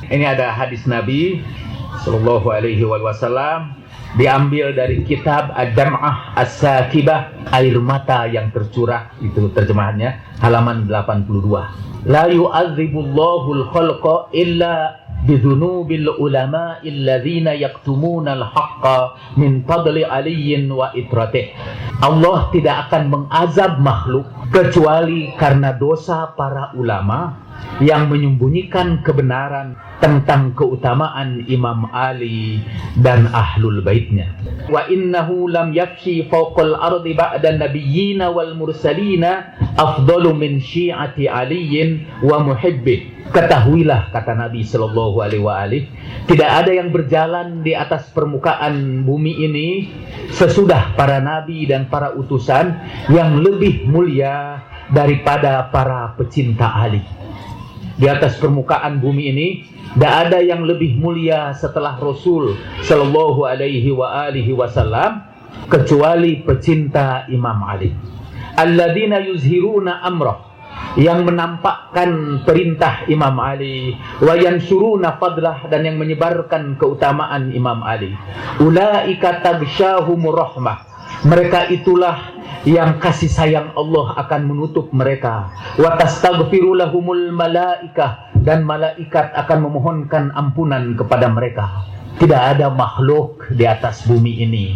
Ini ada hadis Nabi Sallallahu Alaihi Wasallam, diambil dari kitab Ad-Dam'ah As-Sakibah, air mata yang tercurah, itu terjemahannya, halaman 82. La yu'adzibullahu al-khalqa illa bidhunubil ulama illadzina yaktumuna al-haqqa min fadli aliyyin wa itratih. Allah tidak akan mengazab makhluk kecuali karena dosa para ulama yang menyembunyikan kebenaran tentang keutamaan Imam Ali dan ahlul baitnya. Wa innahu lam yakshi fawqal ardi ba'da nabiyyina wal mursalina afdalu min syi'ati aliyin wa muhibbih. Ketahuilah, kata Nabi Sallallahu Alaihi Wasallam, tidak ada yang berjalan di atas permukaan bumi ini sesudah para nabi dan para utusan yang lebih mulia daripada para pecinta Ali. Di atas permukaan bumi ini tidak ada yang lebih mulia setelah Rasul Sallallahu Alaihi Wasallam kecuali pecinta Imam Ali. Alladzina yuzhiruna amrah, yang menampakkan perintah Imam Ali, wa yansuruna fadlah, dan yang menyebarkan keutamaan Imam Ali. Ulaika taghsyahumur rahmah, mereka itulah yang kasih sayang Allah akan menutup mereka. Wa tastaghfiru lahumul malaikah, dan malaikat akan memohonkan ampunan kepada mereka. Tidak ada makhluk di atas bumi ini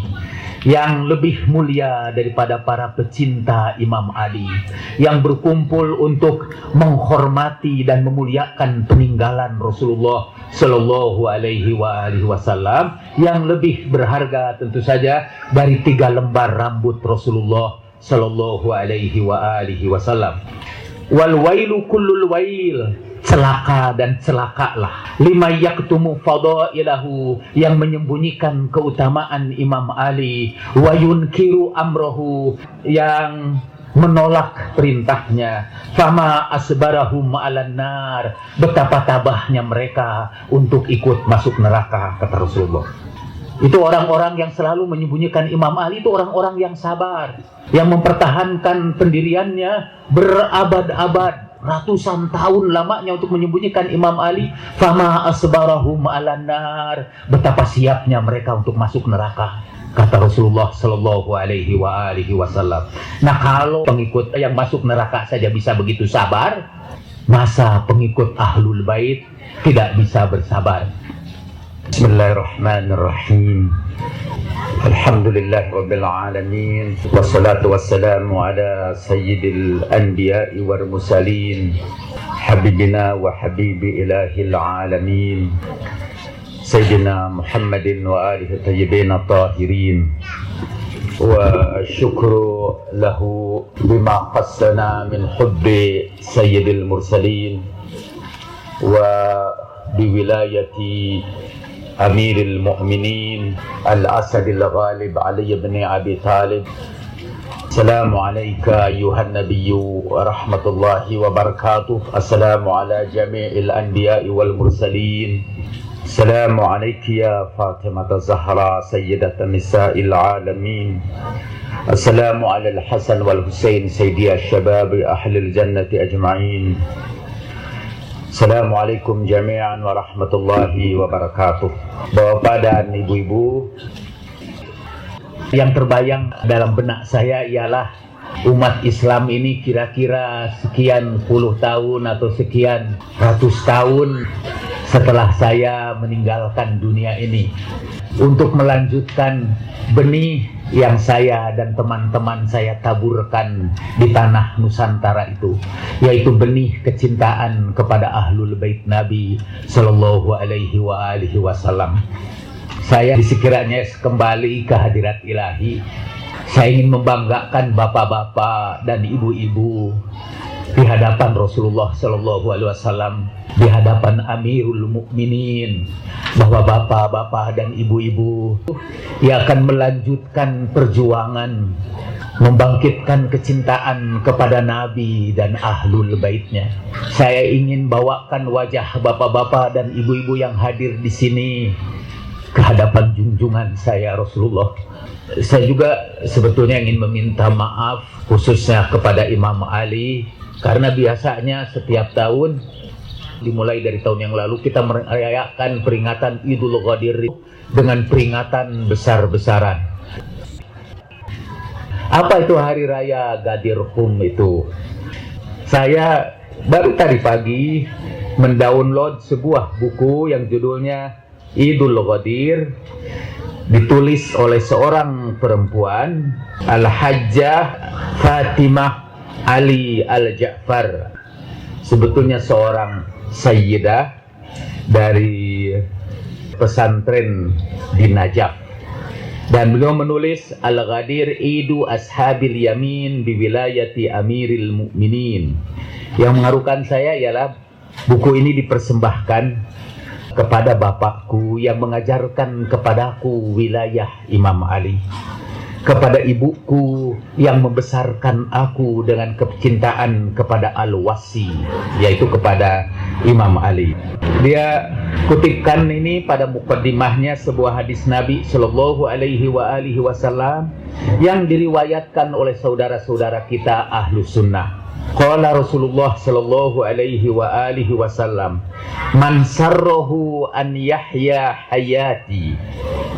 yang lebih mulia daripada para pecinta Imam Ali, yang berkumpul untuk menghormati dan memuliakan peninggalan Rasulullah Sallallahu Alaihi Wasallam, yang lebih berharga tentu saja dari 3 lembar rambut Rasulullah Sallallahu Alaihi Wasallam. Wal wailu kullul wail, celaka dan celakalah lima yaktumu fadailahu, yang menyembunyikan keutamaan Imam Ali, wa yunkiru amrohu, yang menolak perintahnya. Fama asbarahum alan nar, betapa tabahnya mereka untuk ikut masuk neraka, kata Rasulullah. Itu orang-orang yang selalu menyembunyikan Imam Ali, itu orang-orang yang sabar, yang mempertahankan pendiriannya berabad-abad, ratusan tahun lamanya untuk menyembunyikan Imam Ali. Fama asbarahum alan nar, betapa siapnya mereka untuk masuk neraka, kata Rasulullah Sallallahu Alaihi Wasallam. Nah, kalau pengikut yang masuk neraka saja bisa begitu sabar, masa pengikut Ahlul Bait tidak bisa bersabar? Bismillahirrahmanirrahim. Alhamdulillah Rabbil Alamin, wassalatu wassalamu ala sayyidil anbiya'i wal mursalin, habibina wa habibi ilahil alamin, sayyidina Muhammadin wa alihi tayyibin tahirin. Wa syukru lahu bima qassana min hubbi sayyidil mursalin wa biwilayati Amiril Mu'minin Al-Asadil Ghalib Ali ibn Abi Talib. Assalamu alayka ayuhan nabiyyu wa rahmatullahi wa barakatuh. Assalamu ala jami'il anbiya'i wal mursalin. Assalamu alayki ya Fatimah Zahra sayyidatan nisa'il alamin. Assalamu ala al-Hasan wal Husain sayyidi asy-syababi ahlil jannati ajma'in. Assalamualaikum jami'an wa rahmatullahi wa barakatuh. Bapak dan ibu-ibu, yang terbayang dalam benak saya ialah umat Islam ini kira-kira sekian puluh tahun atau sekian ratus tahun setelah saya meninggalkan dunia ini, untuk melanjutkan benih yang saya dan teman-teman saya taburkan di tanah Nusantara itu, yaitu benih kecintaan kepada Ahlul Bait Nabi Sallallahu Alaihi Wasallam. Saya sekiranya kembali ke hadirat ilahi, saya ingin membanggakan bapak-bapak dan ibu-ibu di hadapan Rasulullah Sallallahu Alaihi Wasallam, di hadapan Amirul Mukminin, bahwa bapak-bapak dan ibu-ibu yang akan melanjutkan perjuangan membangkitkan kecintaan kepada Nabi dan Ahlul Baitnya. Saya ingin bawakan wajah bapak-bapak dan ibu-ibu yang hadir di sini ke hadapan junjungan saya Rasulullah. Saya juga sebetulnya ingin meminta maaf khususnya kepada Imam Ali, karena biasanya setiap tahun dimulai dari tahun yang lalu kita merayakan peringatan Idul Ghadir dengan peringatan besar-besaran. Apa itu hari raya Ghadir Hum itu? Saya baru tadi pagi mendownload sebuah buku yang judulnya Idul Ghadir, ditulis oleh seorang perempuan, Al-Hajjah Fatimah Ali Al-Ja'far. Sebetulnya seorang sayyidah dari pesantren di Najaf. Dan beliau menulis Al-Ghadir Idu Ashabil Yamin bi Wilayati Amiril Mu'minin. Yang mengharukan saya ialah buku ini dipersembahkan kepada bapakku yang mengajarkan kepadaku wilayah Imam Ali, kepada ibuku yang membesarkan aku dengan kecintaan kepada Al-Wasi, yaitu kepada Imam Ali. Dia kutipkan ini pada mukaddimahnya sebuah hadis Nabi Shallallahu Alaihi Wasallam yang diriwayatkan oleh saudara-saudara kita Ahlus Sunnah. Qala Rasulullah Shallallahu Alaihi Wasallam, man sarrahu an yahya hayati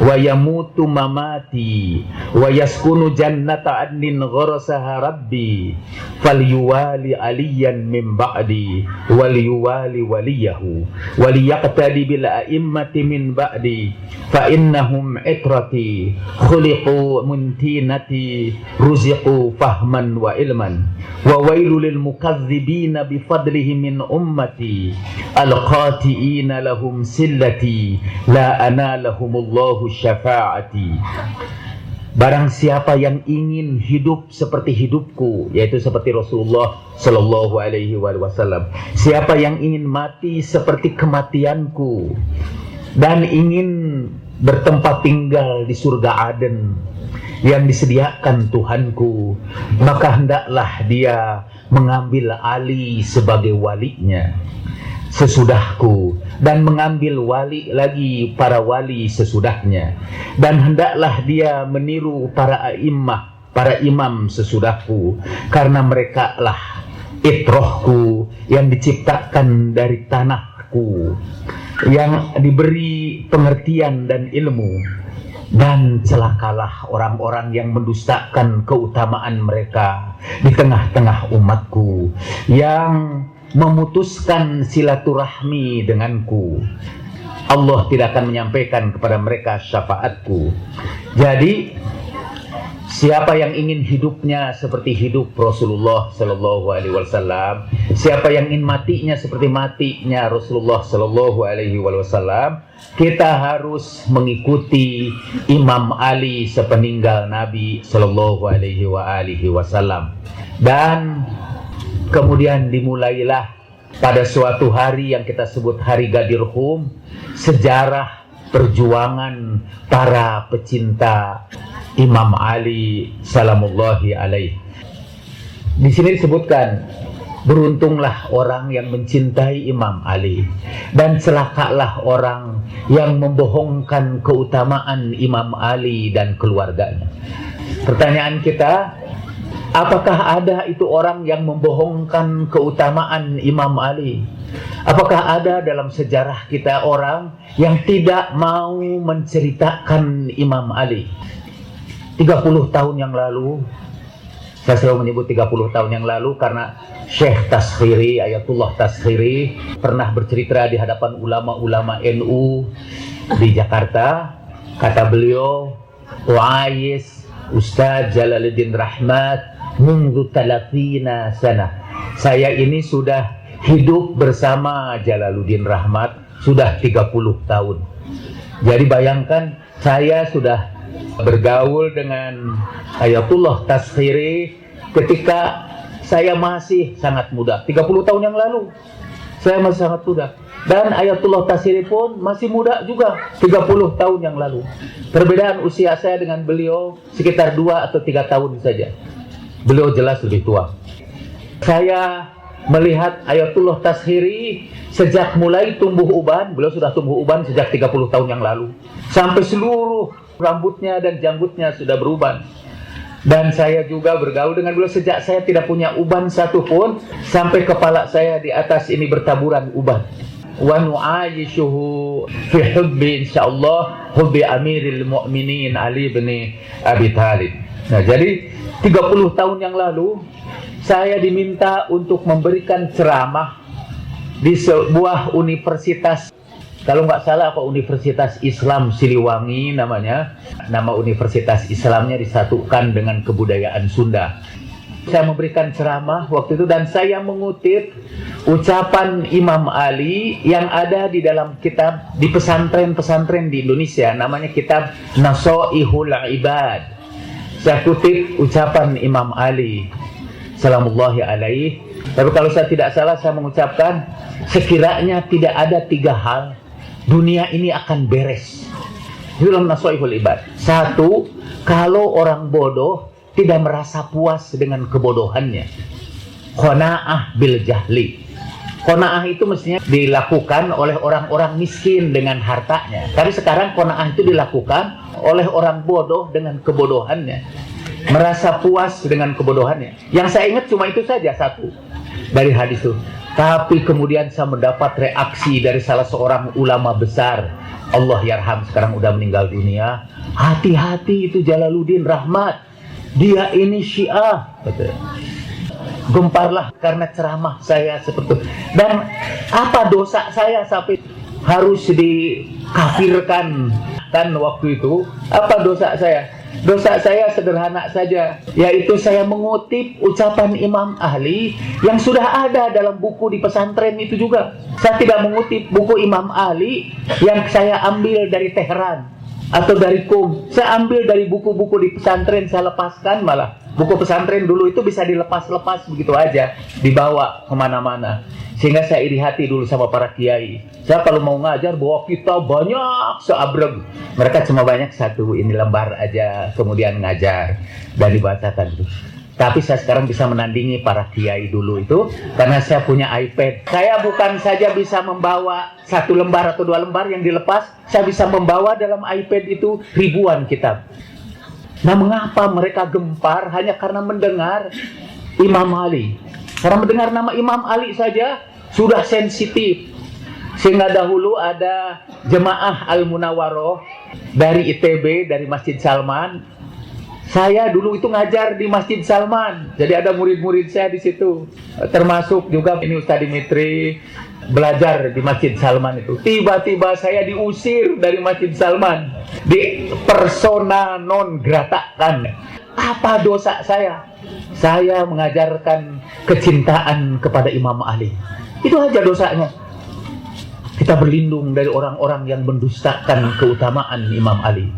wa yamutu mamati wa yaskunu jannata adnin gharasaha rabbi falyuwali aliyan min ba'di wal yuwali waliyahu wal yaqtadi bil a'immati min ba'di fa innahum itrati khuliqu muntinati ruziqu fahman wa ilman wa wailu lil mukadzibina bi fadlihi min ummati al-qati'ina lahum sillati la analahumullahu syafa'ati. Barang siapa yang ingin hidup seperti hidupku, yaitu seperti Rasulullah Sallallahu Alaihi Wasallam, siapa yang ingin mati seperti kematianku dan ingin bertempat tinggal di surga Aden yang disediakan Tuhanku, maka hendaklah dia mengambil Ali sebagai walinya sesudahku dan mengambil wali lagi para wali sesudahnya, dan hendaklah dia meniru para a'immah, para imam sesudahku, karena mereka lah itrohku yang diciptakan dari tanahku, yang diberi pengertian dan ilmu. Dan celakalah orang-orang yang mendustakan keutamaan mereka di tengah-tengah umatku, yang memutuskan silaturahmi denganku. Allah tidak akan menyampaikan kepada mereka syafaatku. Jadi siapa yang ingin hidupnya seperti hidup Rasulullah Sallallahu Alaihi Wasallam, siapa yang ingin matinya seperti matinya Rasulullah Sallallahu Alaihi Wasallam, kita harus mengikuti Imam Ali sepeninggal Nabi Sallallahu Alaihi Wasallam. Dan kemudian dimulailah pada suatu hari yang kita sebut Hari Ghadir Hum, sejarah perjuangan para pecinta Imam Ali salamullahi alaih. Di sini disebutkan, beruntunglah orang yang mencintai Imam Ali, dan celakalah orang yang membohongkan keutamaan Imam Ali dan keluarganya. Pertanyaan kita, apakah ada itu orang yang membohongkan keutamaan Imam Ali? Apakah ada dalam sejarah kita orang yang tidak mau menceritakan Imam Ali? 30 tahun yang lalu, saya selalu menyebut 30 tahun yang lalu karena Syekh Taskhiri, Ayatullah Taskhiri pernah bercerita di hadapan ulama-ulama NU di Jakarta. Kata beliau, U'ayis Ustaz Jalaluddin Rahmat mundu 30 sana. Saya ini sudah hidup bersama Jalaluddin Rahmat sudah 30 tahun. Jadi bayangkan, saya sudah bergaul dengan Ayatullah Taskhiri ketika saya masih sangat muda. 30 tahun yang lalu saya masih sangat muda, dan Ayatullah Taskhiri pun masih muda juga 30 tahun yang lalu. Perbedaan usia saya dengan beliau sekitar 2 atau 3 tahun saja. Beliau jelas lebih tua. Saya melihat Ayatullah Taskhiri sejak mulai tumbuh uban. Beliau sudah tumbuh uban sejak 30 tahun yang lalu, sampai seluruh rambutnya dan janggutnya sudah beruban. Dan saya juga bergaul dengan beliau sejak saya tidak punya uban satupun sampai kepala saya di atas ini bertaburan uban. Wa nu'ayishuhu fi hubbi insyaallah hubbi amiril mu'minin Ali bin Abi Thalib. Nah, jadi 30 tahun yang lalu saya diminta untuk memberikan ceramah di sebuah universitas, kalau nggak salah Universitas Islam Siliwangi namanya. Nama Universitas Islamnya disatukan dengan kebudayaan Sunda. Saya memberikan ceramah waktu itu dan saya mengutip ucapan Imam Ali yang ada di dalam kitab di pesantren-pesantren di Indonesia, namanya kitab Nasoihul Ibad. Saya kutip ucapan Imam Ali salamullahi alaihi. Tapi kalau saya tidak salah, saya mengucapkan sekiranya tidak ada 3 hal dunia ini akan beres. Itu dalam Nasoihul Ibad. 1, kalau orang bodoh tidak merasa puas dengan kebodohannya. Qanaah bil jahli. Qanaah itu mestinya dilakukan oleh orang-orang miskin dengan hartanya. Tapi sekarang qanaah itu dilakukan oleh orang bodoh dengan kebodohannya. Merasa puas dengan kebodohannya. Yang saya ingat cuma itu saja, 1 dari hadis itu. Tapi kemudian saya mendapat reaksi dari salah seorang ulama besar, Allah yarham, sekarang udah meninggal dunia. Hati-hati itu Jalaluddin Rahmat, dia ini Syiah. Gemparlah karena ceramah saya seperti itu. Dan apa dosa saya sampai harus dikafirkan kan waktu itu? Apa dosa saya? Dosa saya sederhana saja, yaitu saya mengutip ucapan Imam Ali yang sudah ada dalam buku di pesantren itu juga. Saya tidak mengutip buku Imam Ali yang saya ambil dari Teheran atau dari Qum. Saya ambil dari buku-buku di pesantren, saya lepaskan malah. Buku pesantren dulu itu bisa dilepas-lepas begitu aja, dibawa kemana-mana. Sehingga saya iri hati dulu sama para kiai. Saya kalau mau ngajar bawa kitab banyak seabreg. Mereka cuma banyak 1 ini lembar aja, kemudian ngajar dan dibacakan. Tapi saya sekarang bisa menandingi para kiai dulu itu karena saya punya iPad. Saya bukan saja bisa membawa 1 lembar atau 2 lembar yang dilepas, saya bisa membawa dalam iPad itu ribuan kitab. Nah, mengapa mereka gempar hanya karena mendengar Imam Ali? Karena mendengar nama Imam Ali saja sudah sensitif. Sehingga dahulu ada Jemaah Al-Munawwaroh dari ITB, dari Masjid Salman. Saya dulu itu ngajar di Masjid Salman. Jadi ada murid-murid saya di situ. Termasuk juga ini Ustaz Dimitri belajar di Masjid Salman itu. Tiba-tiba saya diusir dari Masjid Salman. Di persona non grata kan. Apa dosa saya? Saya mengajarkan kecintaan kepada Imam Ali. Itu aja dosanya. Kita berlindung dari orang-orang yang mendustakan keutamaan Imam Ali.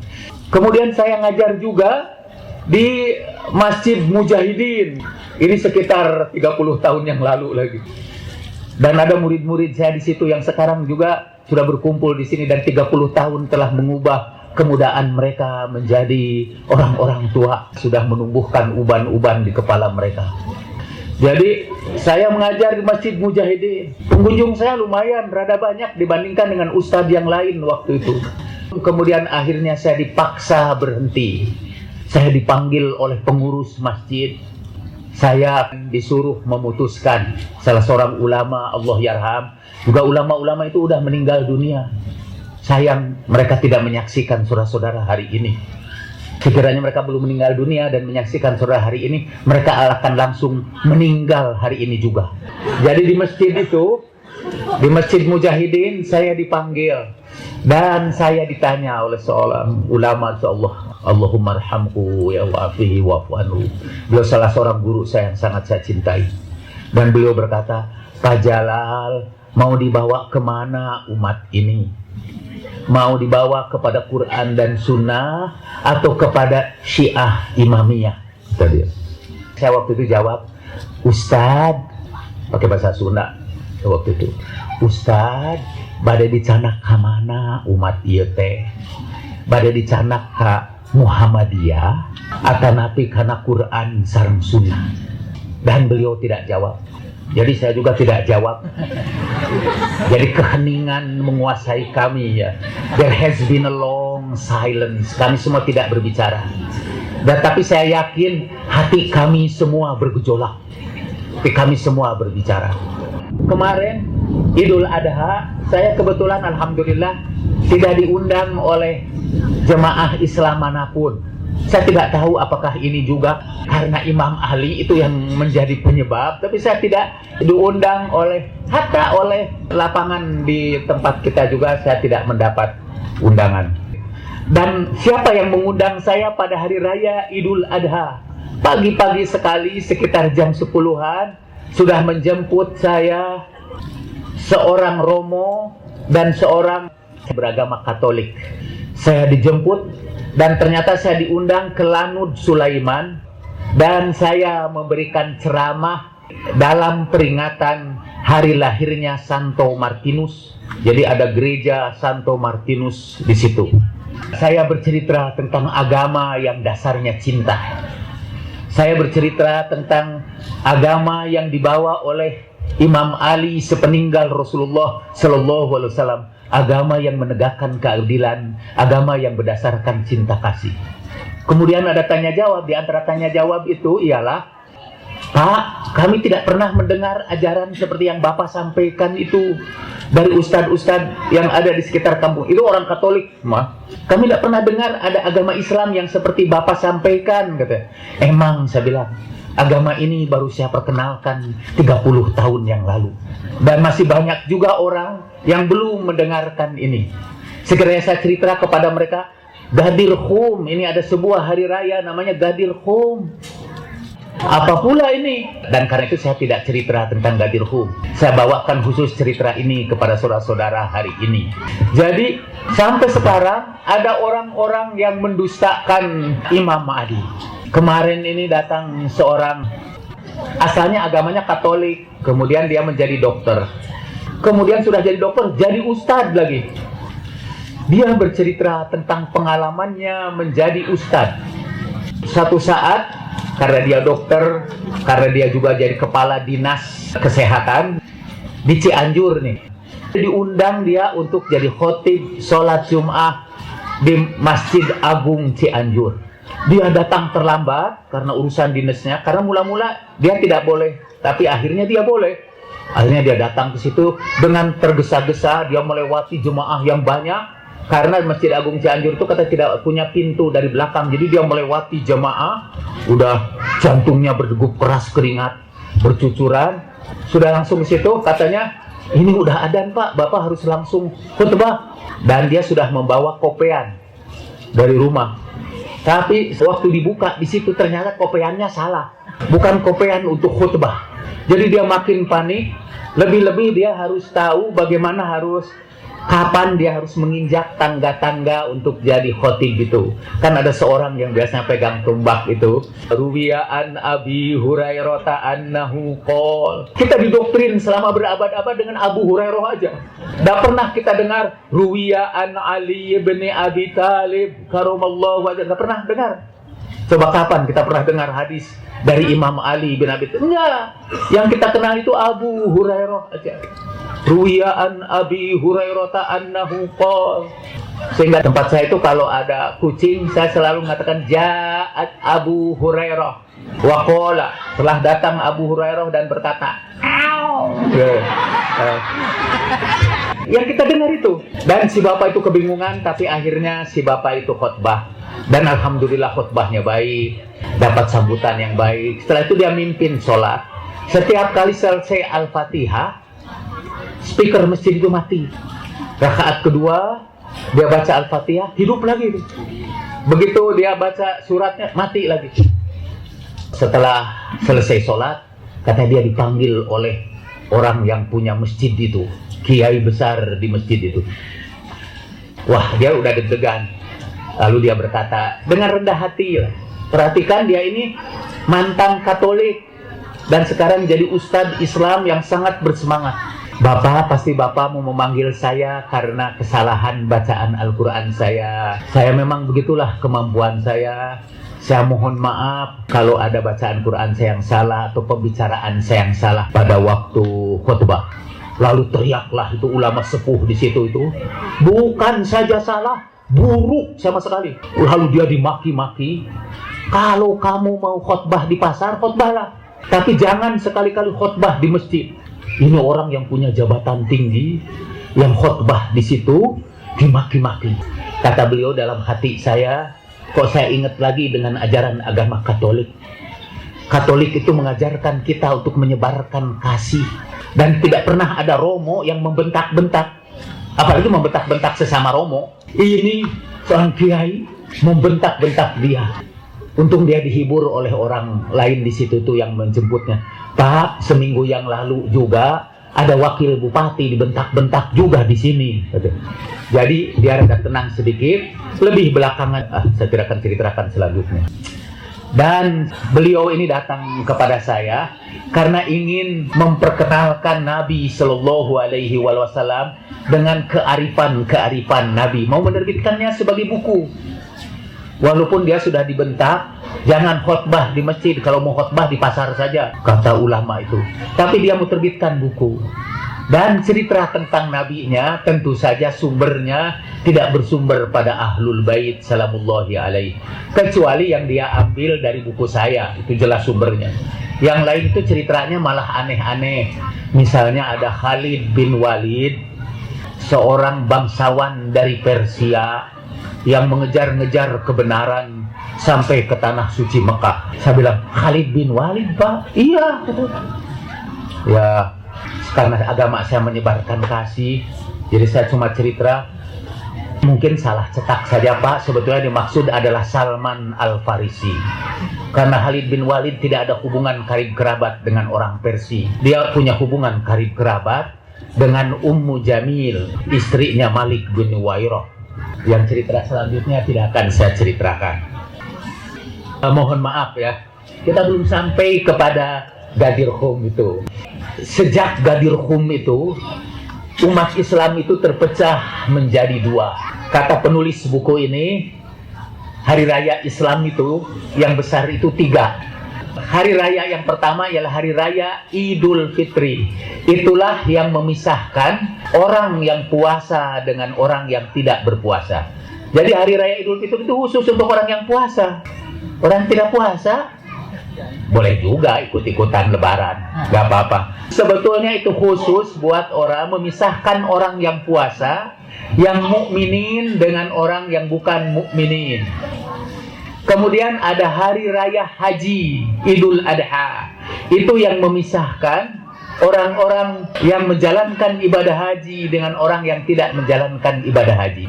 Kemudian saya ngajar juga di Masjid Mujahidin. Ini sekitar 30 tahun yang lalu lagi. Dan ada murid-murid saya di situ yang sekarang juga sudah berkumpul di sini dan 30 tahun telah mengubah kemudaan mereka menjadi orang-orang tua, sudah menumbuhkan uban-uban di kepala mereka. Jadi saya mengajar di Masjid Mujahidin. Pengunjung saya lumayan, rada banyak dibandingkan dengan ustadz yang lain waktu itu. Kemudian akhirnya saya dipaksa berhenti. Saya dipanggil oleh pengurus masjid. Saya disuruh memutuskan. Salah seorang ulama, Allah yarham, juga ulama-ulama itu udah meninggal dunia. Sayang mereka tidak menyaksikan saudara-saudara hari ini. Sekiranya mereka belum meninggal dunia dan menyaksikan saudara hari ini, mereka akan langsung meninggal hari ini juga. Jadi di masjid itu, di Masjid Mujahidin, saya dipanggil dan saya ditanya oleh seorang ulama, Allahumma arhamhu ya wa'afihi wa'fu anhu. Beliau salah seorang guru saya yang sangat saya cintai. Dan beliau berkata, Pak Jalal, mau dibawa kemana umat ini? Mau dibawa kepada Quran dan Sunnah atau kepada Syiah Imamiyah? Tadi saya waktu itu jawab, Ustadz, pakai bahasa Sunda waktu itu, Ustadz, badai dicanak ke mana umat ieu teh? Badai dicanak ke Muhammadiyah atau napi kana Quran sareng Sunnah? Dan beliau tidak jawab. Jadi saya juga tidak jawab. Jadi keheningan menguasai kami ya. There has been a long silence. Kami semua tidak berbicara. Dan tapi saya yakin hati kami semua bergejolak, hati kami semua berbicara. Kemarin Idul Adha, saya kebetulan alhamdulillah tidak diundang oleh jemaah Islam manapun. Saya tidak tahu apakah ini juga karena Imam Ali itu yang menjadi penyebab, tapi saya tidak diundang hatta oleh lapangan di tempat kita juga saya tidak mendapat undangan. Dan siapa yang mengundang saya pada hari raya Idul Adha? Pagi-pagi sekali sekitar jam 10-an sudah menjemput saya seorang romo dan seorang beragama Katolik. Saya dijemput dan ternyata saya diundang ke Lanud Sulaiman dan saya memberikan ceramah dalam peringatan hari lahirnya Santo Martinus. Jadi ada gereja Santo Martinus di situ. Saya bercerita tentang agama yang dasarnya cinta. Saya bercerita tentang agama yang dibawa oleh Imam Ali sepeninggal Rasulullah Sallallahu Alaihi Wasallam. Agama yang menegakkan keadilan, agama yang berdasarkan cinta kasih. Kemudian ada tanya jawab. Di antara tanya jawab itu ialah, Pak, kami tidak pernah mendengar ajaran seperti yang Bapak sampaikan itu dari ustadz-ustadz yang ada di sekitar kampung. Itu orang Katolik, mah. Kami tidak pernah dengar ada agama Islam yang seperti Bapak sampaikan, kata. Emang, saya bilang, agama ini baru saya perkenalkan 30 tahun yang lalu. Dan masih banyak juga orang yang belum mendengarkan ini. Segera saya cerita kepada mereka, Gadir Khum, ini ada sebuah hari raya namanya Gadir Khum. Apa pula ini? Dan karena itu saya tidak cerita tentang Gadir Khum. Saya bawakan khusus cerita ini kepada saudara-saudara hari ini. Jadi sampai sekarang ada orang-orang yang mendustakan Imam Ali. Kemarin ini datang seorang, asalnya agamanya Katolik, kemudian dia menjadi dokter. Kemudian sudah jadi dokter, jadi ustadz lagi. Dia bercerita tentang pengalamannya menjadi ustadz. Suatu saat, karena dia dokter, karena dia juga jadi kepala dinas kesehatan di Cianjur nih, diundang dia untuk jadi khotib sholat Jum'ah di Masjid Agung Cianjur. Dia datang terlambat karena urusan dinasnya, karena mula-mula dia tidak boleh, tapi akhirnya dia boleh. Akhirnya dia datang ke situ dengan tergesa-gesa, dia melewati jemaah yang banyak, karena Masjid Agung Cianjur itu kata tidak punya pintu dari belakang, jadi dia melewati jemaah, udah jantungnya berdegup keras, keringat bercucuran, sudah langsung ke situ, katanya ini udah adzan Pak, Bapak harus langsung khutbah, dan dia sudah membawa kopean dari rumah. Tapi waktu dibuka di situ ternyata kopeannya salah, bukan kopean untuk khutbah. Jadi dia makin panik, lebih-lebih dia harus tahu bagaimana kapan dia harus menginjak tangga-tangga untuk jadi khotib itu. Kan ada seorang yang biasanya pegang tumbak itu. Ruwiya an Abi Hurairah annahu qol. Kita didoktrin selama berabad-abad dengan Abu Hurairah aja. Tidak pernah kita dengar Ruwiya an Ali bin Abi Talib karamallahu wajhah. Tidak pernah dengar. Coba kapan kita pernah dengar hadis dari Imam Ali bin Abi Talib? Enggak. Yang kita kenal itu Abu Hurairah aja. Ruwiya an Abi Hurairah annahu qol. Sehingga tempat saya itu kalau ada kucing, saya selalu mengatakan Ja'at Abu Hurairah wa qala. Telah datang Abu Hurairah dan berkata, yang kita dengar itu. Dan si bapak itu kebingungan, tapi akhirnya si bapak itu khutbah. Dan alhamdulillah khutbahnya baik, dapat sambutan yang baik. Setelah itu dia mimpin sholat. Setiap kali selesai Al-Fatihah, speaker masjid itu mati. Rakaat kedua, dia baca Al-Fatihah, hidup lagi. Begitu dia baca suratnya, mati lagi. Setelah selesai sholat, katanya dia dipanggil oleh orang yang punya masjid itu, kiai besar di masjid itu. Wah, dia udah deg-degan. Lalu dia berkata dengan rendah hati, perhatikan dia ini mantan Katolik dan sekarang jadi ustadz Islam yang sangat bersemangat. Bapak, pasti Bapak mau memanggil saya karena kesalahan bacaan Al-Quran saya. Saya memang begitulah kemampuan saya. Saya mohon maaf kalau ada bacaan Quran saya yang salah atau pembicaraan saya yang salah pada waktu khutbah. Lalu teriaklah itu ulama sepuh di situ itu, bukan saja salah, buruk sama sekali. Lalu dia dimaki-maki. Kalau kamu mau khotbah di pasar, khotbahlah. Tapi jangan sekali-kali khotbah di masjid. Ini orang yang punya jabatan tinggi, yang khotbah di situ dimaki-maki. Kata beliau dalam hati saya, kok saya ingat lagi dengan ajaran agama Katolik. Katolik itu mengajarkan kita untuk menyebarkan kasih. Dan tidak pernah ada romo yang membentak-bentak. Apalagi membentak-bentak sesama romo. Ini seorang kiai membentak-bentak dia. Untung dia dihibur oleh orang lain di situ tuh yang menjemputnya. Pak, seminggu yang lalu juga ada wakil bupati dibentak-bentak juga di sini. Jadi dia rada tenang sedikit. Lebih belakangan, saya tidak akan ceritakan selanjutnya. Dan beliau ini datang kepada saya karena ingin memperkenalkan Nabi Shallallahu Alaihi Wasallam dengan kearifan Nabi. Mau menerbitkannya sebagai buku. Walaupun dia sudah dibentak, jangan khotbah di masjid, kalau mau khotbah di pasar saja, kata ulama itu. Tapi dia mau terbitkan buku. Dan cerita tentang nabinya tentu saja sumbernya tidak bersumber pada Ahlul Bait salamullahi alaih, kecuali yang dia ambil dari buku saya, itu jelas sumbernya. Yang lain itu ceritanya malah aneh-aneh. Misalnya ada Khalid bin Walid, seorang bangsawan dari Persia yang mengejar-ngejar kebenaran sampai ke tanah suci Mekah. Saya bilang, Khalid bin Walid, Pak? Iya. Ya, karena agama saya menyebarkan kasih, jadi saya cuma cerita. Mungkin salah cetak saja, Pak. Sebetulnya dimaksud adalah Salman Al-Farisi. Karena Khalid bin Walid tidak ada hubungan karib kerabat dengan orang Persia. Dia punya hubungan karib kerabat dengan Ummu Jamil, istrinya Malik bin Wairah. Yang cerita selanjutnya tidak akan saya ceritakan. Mohon maaf ya, kita belum sampai kepada Ghadir Khoum itu. Sejak Ghadir Khoum itu, umat Islam itu terpecah menjadi dua. Kata penulis buku ini, hari raya Islam itu yang besar itu 3. Hari raya yang pertama ialah hari raya Idul Fitri. Itulah yang memisahkan orang yang puasa dengan orang yang tidak berpuasa. Jadi hari raya Idul Fitri itu khusus untuk orang yang puasa. Orang yang tidak puasa boleh juga ikut-ikutan lebaran, gak apa-apa. Sebetulnya itu khusus buat orang, memisahkan orang yang puasa, yang mukminin dengan orang yang bukan mukminin. Kemudian ada hari raya haji, Idul Adha. Itu yang memisahkan orang-orang yang menjalankan ibadah haji dengan orang yang tidak menjalankan ibadah haji.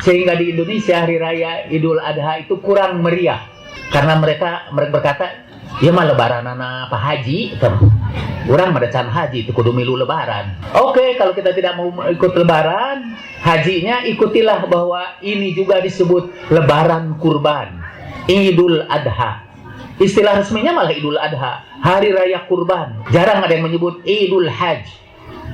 Sehingga di Indonesia hari raya Idul Adha itu kurang meriah. Karena mereka berkata, ya mah lebaran apa haji, orang medecan haji itu kudu milu lebaran. Oke, kalau kita tidak mau ikut lebaran, hajinya ikutilah bahwa ini juga disebut lebaran kurban, Idul Adha. Istilah resminya malah Idul Adha, hari raya kurban. Jarang ada yang menyebut Idul Hajj,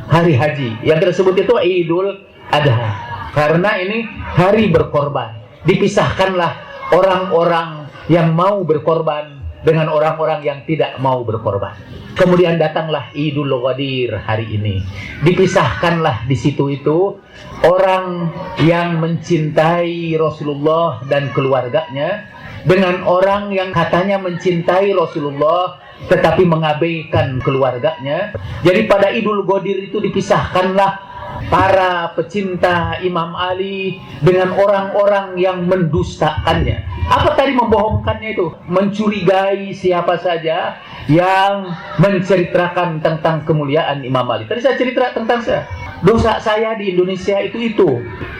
hari haji. Yang kita sebut itu Idul Adha, karena ini hari berkorban. Dipisahkanlah orang-orang yang mau berkorban dengan orang-orang yang tidak mau berkorban. Kemudian datanglah Idul Ghadir hari ini. Dipisahkanlah di situ itu orang yang mencintai Rasulullah dan keluarganya dengan orang yang katanya mencintai Rasulullah tetapi mengabaikan keluarganya. Jadi pada Idul Ghadir itu dipisahkanlah para pecinta Imam Ali dengan orang-orang yang mendustakannya. Apa tadi membohongkannya itu? Mencurigai siapa saja yang menceritakan tentang kemuliaan Imam Ali. Tadi saya cerita tentang saya. Dosa saya di Indonesia itu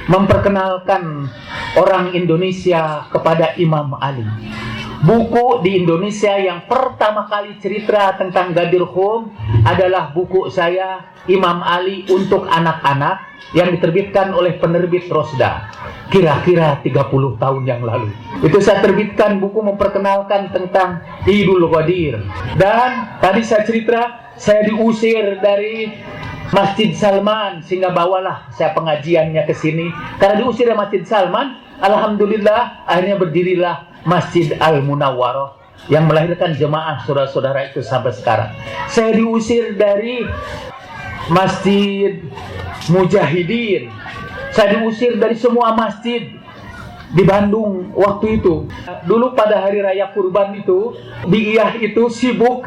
memperkenalkan orang Indonesia kepada Imam Ali. Buku di Indonesia yang pertama kali cerita tentang Ghadir Khoum adalah buku saya Imam Ali untuk anak-anak yang diterbitkan oleh penerbit Rosda kira-kira 30 tahun yang lalu. Itu saya terbitkan buku memperkenalkan tentang Idul Ghadir. Dan tadi saya cerita saya diusir dari Masjid Salman, sehingga bawalah saya pengajiannya ke sini. Karena diusir dari Masjid Salman, alhamdulillah akhirnya berdirilah Masjid Al-Munawwarah yang melahirkan jemaah saudara-saudara itu sampai sekarang. Saya diusir dari Masjid Mujahidin. Saya diusir dari semua masjid. di Bandung waktu itu. Dulu pada hari raya kurban itu, di Iyah itu sibuk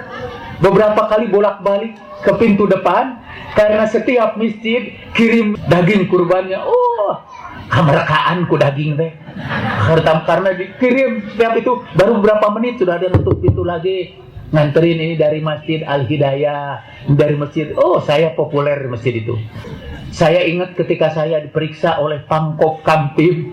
beberapa kali bolak-balik ke pintu depan karena setiap masjid kirim daging kurbannya. Oh, kemerkaan ku daging teh. Karena dikirim setiap itu baru berapa menit sudah ada nutup pintu lagi. Nganterin ini dari Masjid Al-Hidayah, dari masjid. Oh, saya populer di masjid itu. Saya ingat ketika saya diperiksa oleh Pangkop Kamtib,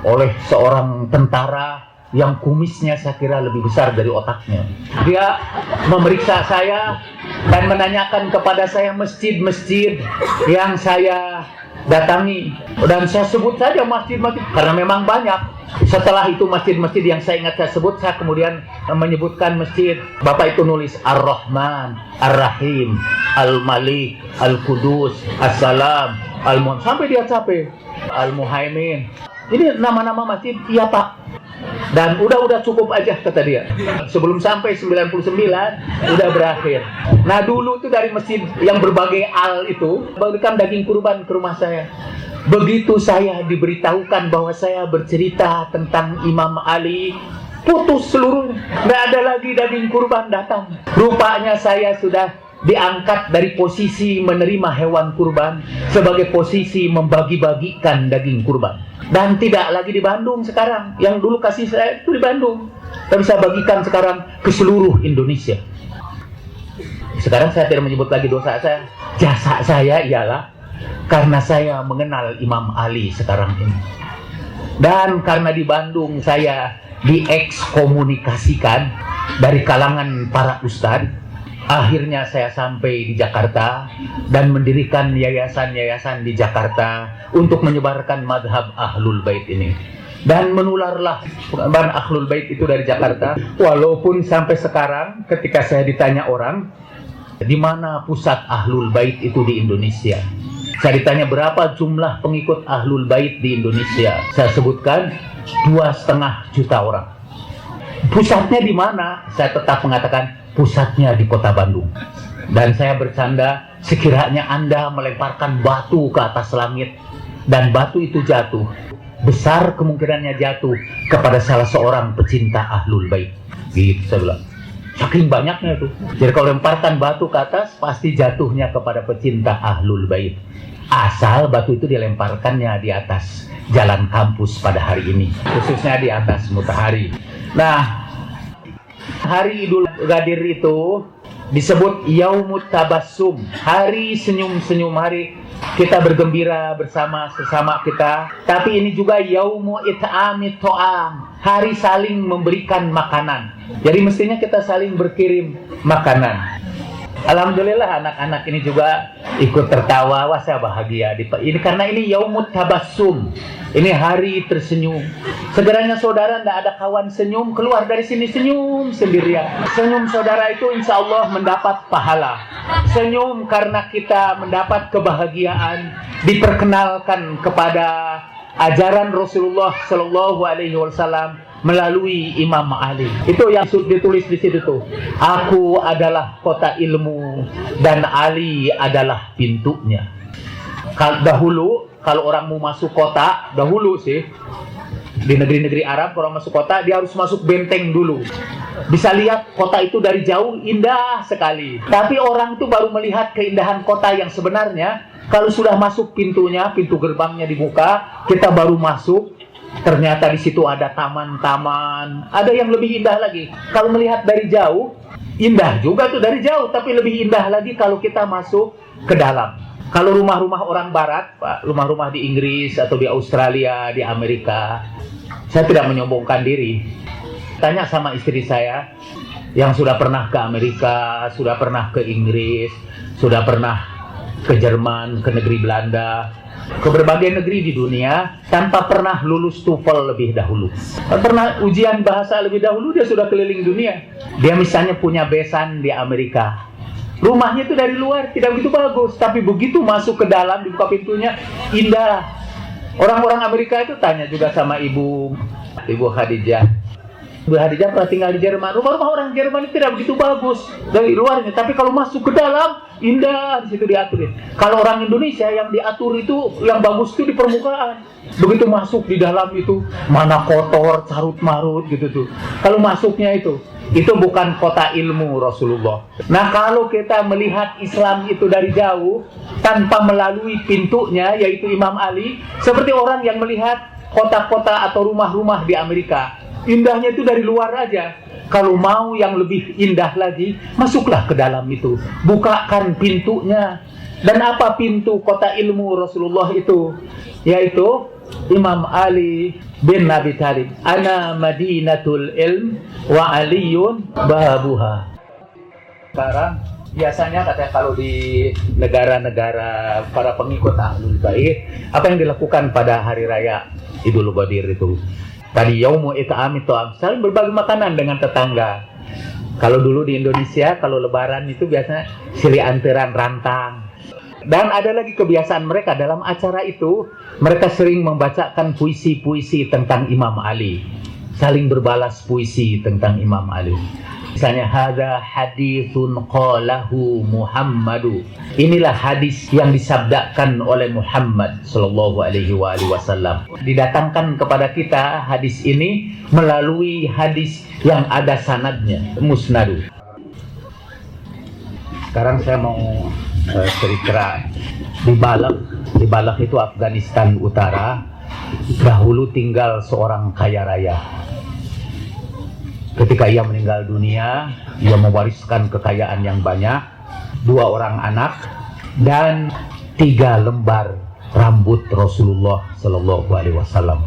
oleh seorang tentara yang kumisnya saya kira lebih besar dari otaknya. Dia memeriksa saya dan menanyakan kepada saya masjid-masjid yang saya datangi. Dan saya sebut saja masjid-masjid karena memang banyak. Setelah itu masjid-masjid yang saya ingat saya sebut, saya kemudian menyebutkan masjid. Bapak itu nulis Ar-Rahman, Ar-Rahim, Al-Malik, Al-Qudus, As-Salam, Al-Mu'min, sampai dia capek. Al-Muhaimin. Ini nama-nama masjid, iya Pak. Dan udah cukup aja kata dia. Sebelum sampai 99 udah berakhir. Nah dulu tuh dari masjid yang berbagai al itu bagikan daging kurban ke rumah saya. Begitu saya diberitahukan bahwa saya bercerita tentang Imam Ali, putus seluruhnya. Nggak ada lagi daging kurban datang. Rupanya saya sudah diangkat dari posisi menerima hewan kurban sebagai posisi membagi-bagikan daging kurban. Dan tidak lagi di Bandung sekarang. Yang dulu kasih saya itu di Bandung, tapi saya bagikan sekarang ke seluruh Indonesia. Sekarang saya tidak menyebut lagi dosa saya. Jasa saya ialah karena saya mengenal Imam Ali sekarang ini. Dan karena di Bandung saya diekskomunikasikan dari kalangan para ustadz, akhirnya saya sampai di Jakarta dan mendirikan yayasan-yayasan di Jakarta untuk menyebarkan madhab Ahlul Bait ini. Dan menularlah penyebaran Ahlul Bait itu dari Jakarta. Walaupun sampai sekarang ketika saya ditanya orang, di mana pusat Ahlul Bait itu di Indonesia? Saya ditanya berapa jumlah pengikut Ahlul Bait di Indonesia. Saya sebutkan 2,5 juta orang. Pusatnya di mana? Saya tetap mengatakan pusatnya di kota Bandung. Dan saya bercanda, sekiranya Anda melemparkan batu ke atas langit dan batu itu jatuh, besar kemungkinannya jatuh kepada salah seorang pecinta Ahlul Bait. Gitu saya bilang. Saking banyaknya itu. Jadi kalau lemparkan batu ke atas, pasti jatuhnya kepada pecinta Ahlul Bait. Asal batu itu dilemparkannya di atas jalan kampus pada hari ini, khususnya di atas Matahari. Nah, hari Idul Ghadir itu disebut Yaumut Tabassum, hari senyum-senyum, hari kita bergembira bersama sesama kita. Tapi ini juga Yaumu It'amit To'am, hari saling memberikan makanan. Jadi mestinya kita saling berkirim makanan. Alhamdulillah anak-anak ini juga ikut tertawa. Wah, saya bahagia ini karena ini Yaumut Tabassum, ini hari tersenyum. Segeranya saudara tidak ada kawan senyum, keluar dari sini senyum sendirian. Senyum saudara itu insya Allah mendapat pahala. Senyum karena kita mendapat kebahagiaan, diperkenalkan kepada ajaran Rasulullah Shallallahu Alaihi Wasallam melalui Imam Ali. Itu yang ditulis di situ tuh. Aku adalah kota ilmu dan Ali adalah pintunya. Dahulu kalau orang mau masuk kota, dahulu sih di negeri-negeri Arab, kalau masuk kota dia harus masuk benteng dulu. Bisa lihat kota itu dari jauh indah sekali. Tapi orang itu baru melihat keindahan kota yang sebenarnya kalau sudah masuk pintunya, pintu gerbangnya dibuka, kita baru masuk. Ternyata di situ ada taman-taman, ada yang lebih indah lagi. Kalau melihat dari jauh, indah juga tuh dari jauh, tapi lebih indah lagi kalau kita masuk ke dalam. Kalau rumah-rumah orang barat, Pak, rumah-rumah di Inggris atau di Australia, di Amerika, saya tidak menyombongkan diri. Tanya sama istri saya yang sudah pernah ke Amerika, sudah pernah ke Inggris, sudah pernah ke Jerman, ke negeri Belanda, ke berbagai negeri di dunia tanpa pernah lulus TOEFL lebih dahulu. Pernah ujian bahasa lebih dahulu, dia sudah keliling dunia. Dia misalnya punya besan di Amerika. Rumahnya itu dari luar tidak begitu bagus, tapi begitu masuk ke dalam, dibuka pintunya, indah. Orang-orang Amerika itu tanya juga sama Ibu Khadijah. Bu Hadijah pernah tinggal di Jerman. Rumah-rumah orang Jerman itu tidak begitu bagus dari luarnya, tapi kalau masuk ke dalam indah, di situ diaturin. Kalau orang Indonesia yang diatur itu, yang bagus itu di permukaan. Begitu masuk di dalam itu mana kotor, carut marut gitu tuh. Kalau masuknya itu bukan kota ilmu Rasulullah. Nah, kalau kita melihat Islam itu dari jauh tanpa melalui pintunya, yaitu Imam Ali, seperti orang yang melihat kota-kota atau rumah-rumah di Amerika. Indahnya itu dari luar aja. Kalau mau yang lebih indah lagi, masuklah ke dalam itu, bukakan pintunya. Dan apa pintu kota ilmu Rasulullah itu? Yaitu Imam Ali bin Abi Thalib. Ana Madinatul Ilm wa Aliyun babuha. Sekarang biasanya katanya kalau di negara-negara para pengikut Ahlul Bait, apa yang dilakukan pada hari raya Idul Qadir itu? Tadi yaumu it'am itu saling berbagi makanan dengan tetangga. Kalau dulu di Indonesia, kalau lebaran itu biasanya silih anteran rantang. Dan ada lagi kebiasaan mereka dalam acara itu, mereka sering membacakan puisi-puisi tentang Imam Ali. Saling berbalas puisi tentang Imam Ali. Misalnya, hadza haditsun qalahu Muhammadu. Inilah hadis yang disabdakan oleh Muhammad sallallahu alaihi wasallam. Didatangkan kepada kita hadis ini melalui hadis yang ada sanadnya, musnadu. Sekarang saya mau cerita di Balakh itu Afghanistan Utara. Dahulu tinggal seorang kaya raya. Ketika ia meninggal dunia, ia mewariskan kekayaan yang banyak, 2 orang anak dan 3 lembar rambut Rasulullah Sallallahu Alaihi Wasallam.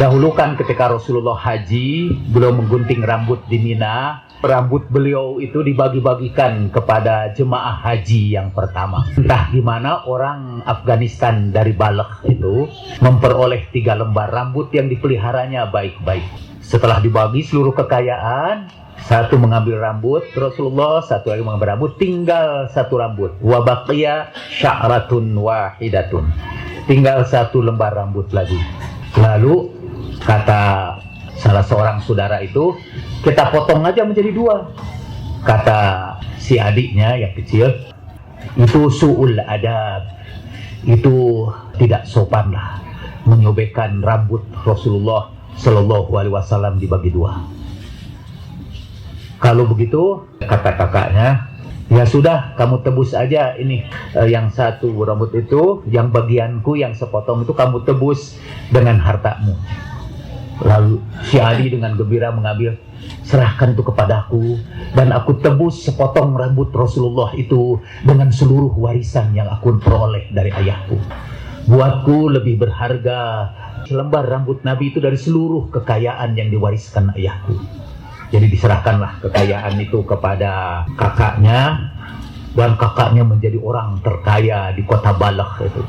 Dahulu kan ketika Rasulullah haji, beliau menggunting rambut di Mina. Rambut beliau itu dibagi-bagikan kepada jemaah haji yang pertama. Entah gimana orang Afghanistan dari Balakh itu memperoleh 3 lembar rambut yang dipeliharanya baik-baik. Setelah dibagi seluruh kekayaan, satu mengambil rambut Rasulullah, satu lagi mengambil rambut, tinggal 1 rambut. Wa baqiya sya'ratun wahidatun. Tinggal 1 lembar rambut lagi. Lalu kata salah seorang saudara itu, kita potong aja menjadi 2. Kata si adiknya yang kecil, itu su'ul adab, itu tidak sopan lah menyobekkan rambut Rasulullah Sallallahu Alaihi Wasallam dibagi 2. Kalau begitu, kata kakaknya, ya sudah, kamu tebus aja ini yang 1 rambut itu, yang bagianku yang sepotong itu kamu tebus dengan hartamu. Lalu si Ali dengan gembira mengambil, serahkan itu kepadaku dan aku tebus sepotong rambut Rasulullah itu dengan seluruh warisan yang aku peroleh dari ayahku. Buatku lebih berharga selembar rambut Nabi itu dari seluruh kekayaan yang diwariskan ayahku. Jadi diserahkanlah kekayaan itu kepada kakaknya, dan kakaknya menjadi orang terkaya di kota Balakh itu.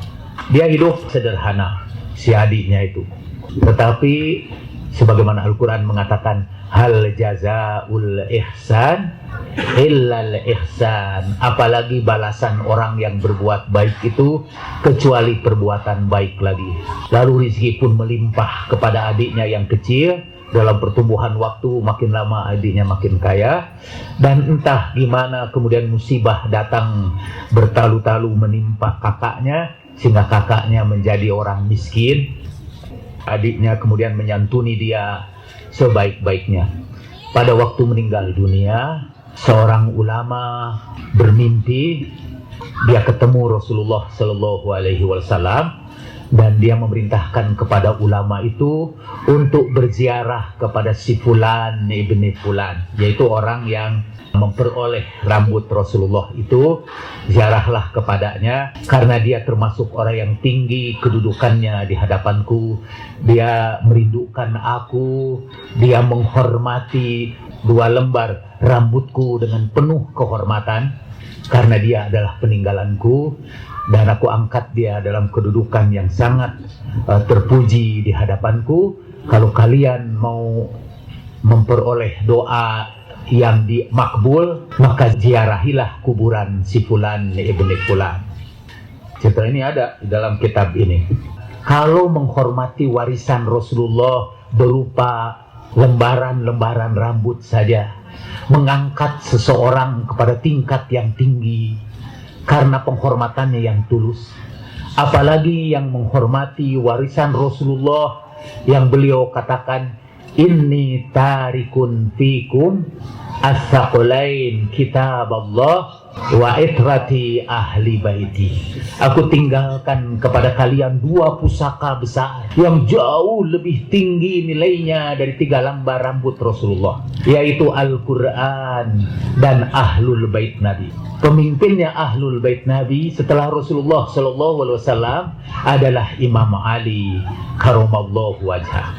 Dia hidup sederhana, si adiknya itu. Tetapi sebagaimana Al-Quran mengatakan, hal jazaul ihsan illal ihsan. Apalagi balasan orang yang berbuat baik itu kecuali perbuatan baik lagi. Lalu rezeki pun melimpah kepada adiknya yang kecil. Dalam pertumbuhan waktu makin lama adiknya makin kaya. Dan entah gimana kemudian musibah datang bertalu-talu menimpa kakaknya, sehingga kakaknya menjadi orang miskin. Adiknya kemudian menyantuni dia sebaik-baiknya. Pada waktu meninggal dunia, seorang ulama bermimpi dia ketemu Rasulullah Sallallahu Alaihi Wasallam, dan dia memerintahkan kepada ulama itu untuk berziarah kepada si Fulan ibni Fulan, yaitu orang yang memperoleh rambut Rasulullah itu. Ziarahlah kepadanya karena dia termasuk orang yang tinggi kedudukannya di hadapanku. Dia merindukan aku, dia menghormati 2 lembar rambutku dengan penuh kehormatan karena dia adalah peninggalanku, dan aku angkat dia dalam kedudukan yang sangat terpuji di hadapanku. Kalau kalian mau memperoleh doa yang dimakbul, maka ziarahilah kuburan si Fulan ibni Fulan. Cerita ini ada di dalam kitab ini. Kalau menghormati warisan Rasulullah berupa lembaran-lembaran rambut saja mengangkat seseorang kepada tingkat yang tinggi karena penghormatannya yang tulus. Apalagi yang menghormati warisan Rasulullah yang beliau katakan, inni tarikun fikum as-saqalain kitab Allah wa itrati ahli baiti. Aku tinggalkan kepada kalian dua pusaka besar yang jauh lebih tinggi nilainya dari 3 lembar rambut Rasulullah, yaitu Al-Quran dan Ahlul Bait Nabi. Pemimpinnya Ahlul Bait Nabi setelah Rasulullah SAW adalah Imam Ali karamallahu wajhah.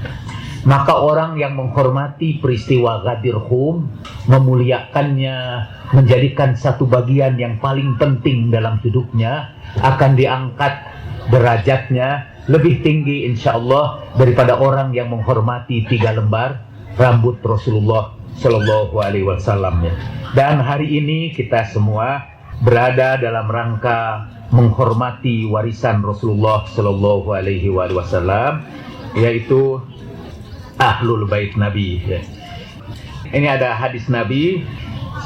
Maka orang yang menghormati peristiwa Ghadir Khum, memuliakannya, menjadikan satu bagian yang paling penting dalam hidupnya, akan diangkat derajatnya lebih tinggi insyaallah daripada orang yang menghormati 3 lembar rambut Rasulullah Shallallahu Alaihi Wasallam. Dan hari ini kita semua berada dalam rangka menghormati warisan Rasulullah Shallallahu Alaihi Wasallam, yaitu Ahlul Bait Nabi. Ini ada hadis Nabi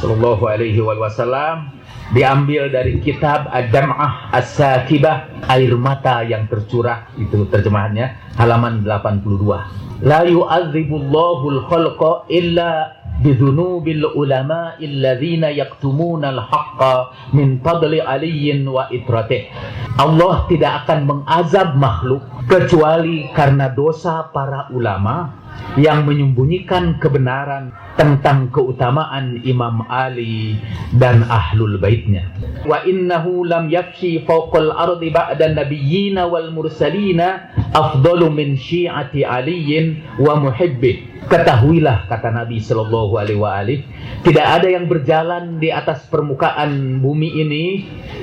Sallallahu Alaihi Wasallam diambil dari kitab Ad-Dam'ah As-Sakibah, air mata yang tercurah, itu terjemahannya, halaman 82. La yu'adzibullahu al-khalqa illa bidhunubil ulama illadzina yaktumuna al-haqqa min fadli aliyyin wa itratih. Allah tidak akan mengazab makhluk kecuali karena dosa para ulama yang menyembunyikan kebenaran tentang keutamaan Imam Ali dan Ahlul Baitnya. Wa innahu lam yakshi fawqal ardi ba'da nabiyyina wal mursalina afdalu min syi'ati aliyin wa muhibbih. Ketahuilah, kata Nabi Sallallahu Alaihi Wasallam, tidak ada yang berjalan di atas permukaan bumi ini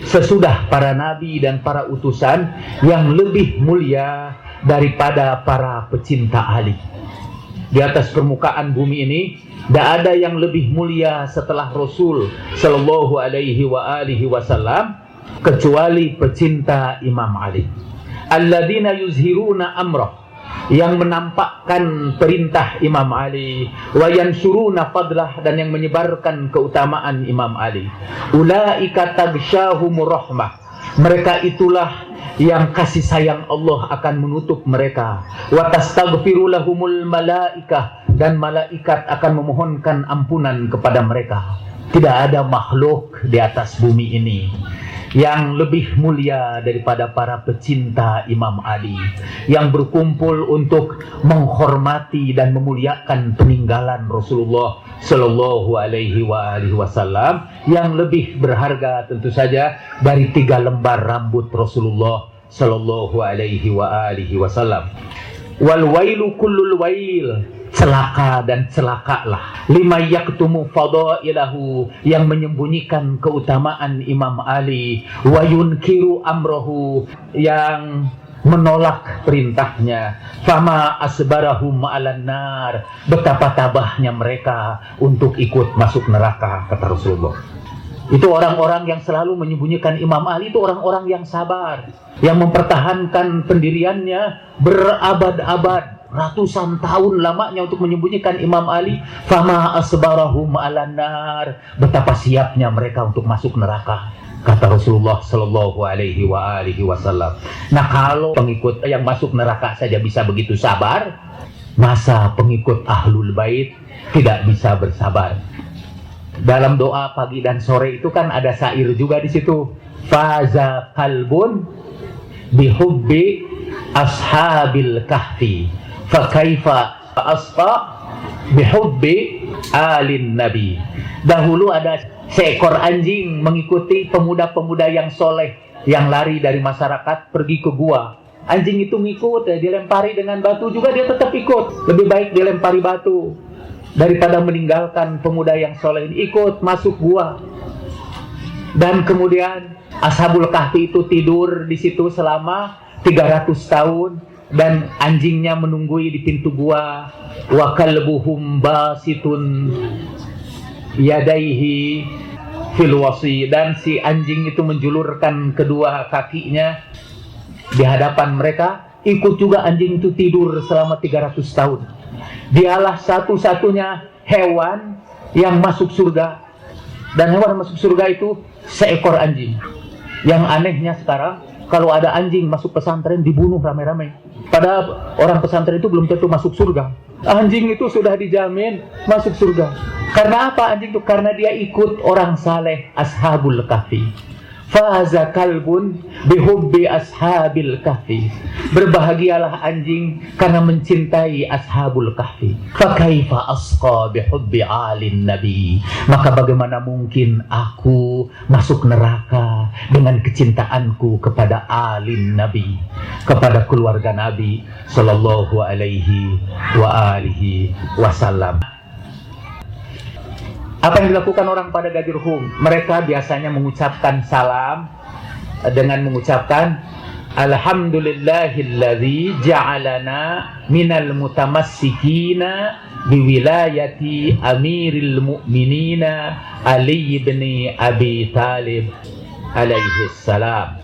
sesudah para nabi dan para utusan yang lebih mulia daripada para pecinta Ali. Di atas permukaan bumi ini tidak ada yang lebih mulia setelah Rasul Sallallahu Alaihi Wasallam kecuali pecinta Imam Ali. Alladzina yuzhiruna amrah, yang menampakkan perintah Imam Ali, wa yansuruna fadlah, dan yang menyebarkan keutamaan Imam Ali. Ulaika taghsyahumur rahmah, mereka itulah yang kasih sayang Allah akan menutup mereka. Wa tastaghfiru lahumul malaikah, dan malaikat akan memohonkan ampunan kepada mereka. Tidak ada makhluk di atas bumi ini yang lebih mulia daripada para pecinta Imam Ali yang berkumpul untuk menghormati dan memuliakan peninggalan Rasulullah Sallallahu Alaihi Wasallam yang lebih berharga tentu saja dari 3 lembar rambut Rasulullah Sallallahu Alaihi Wasallam. Wal wailu kullul wail, celaka dan celakalah lima yaktumu fadailahu, yang menyembunyikan keutamaan Imam Ali, wa yunkiru amrohu, yang menolak perintahnya, fama asbarahum alan nar, betapa tabahnya mereka untuk ikut masuk neraka, kata Rasulullah. Itu orang-orang yang selalu menyembunyikan Imam Ali, itu orang-orang yang sabar, yang mempertahankan pendiriannya berabad-abad, ratusan tahun lamanya untuk menyembunyikan Imam Ali. Fama asbarahum alan nar, betapa siapnya mereka untuk masuk neraka, kata Rasulullah Sallallahu Alaihi Wasallam. Nah, kalau pengikut yang masuk neraka saja bisa begitu sabar, masa pengikut Ahlul Bait tidak bisa bersabar? Dalam doa pagi dan sore itu kan ada syair juga di situ. Faza qalbun bihubbi ashabil kahfi, fa kaifa asqa bihubbi alin nabi. Dahulu ada seekor anjing mengikuti pemuda-pemuda yang soleh yang lari dari masyarakat pergi ke gua. Anjing itu ngikut, dilempari dengan batu juga dia tetap ikut. Lebih baik dilempari batu daripada meninggalkan pemuda yang soleh ini, ikut masuk gua. Dan kemudian Ashabul Kahfi itu tidur di situ selama 300 tahun dan anjingnya menunggui di pintu gua. Wa kalbuhum basitun yadaihi fil wasi, dan si anjing itu menjulurkan kedua kakinya di hadapan mereka ikut juga anjing itu tidur selama 300 tahun. Dialah satu-satunya hewan yang masuk surga. Dan hewan yang masuk surga itu seekor anjing. Yang anehnya sekarang, kalau ada anjing masuk pesantren dibunuh rame-rame. Padahal orang pesantren itu belum tentu masuk surga. Anjing itu sudah dijamin masuk surga. Karena apa anjing itu? Karena dia ikut orang saleh ashabul kahfi. Faza kalbun bihubbi ashabil kahfi. Berbahagialah anjing karena mencintai ashabul kahfi. Fakaifa asqa bihubbi alin nabi. Maka bagaimana mungkin aku masuk neraka dengan kecintaanku kepada alin nabi, kepada keluarga nabi sallallahu alaihi wa alihi wasallam. Apa yang dilakukan orang pada Gadir Hum? Mereka biasanya mengucapkan salam dengan mengucapkan Alhamdulillahilladzi ja'alana minal mutamassikina biwilayati amiril mu'minina Ali ibn Abi Talib alaihi salam.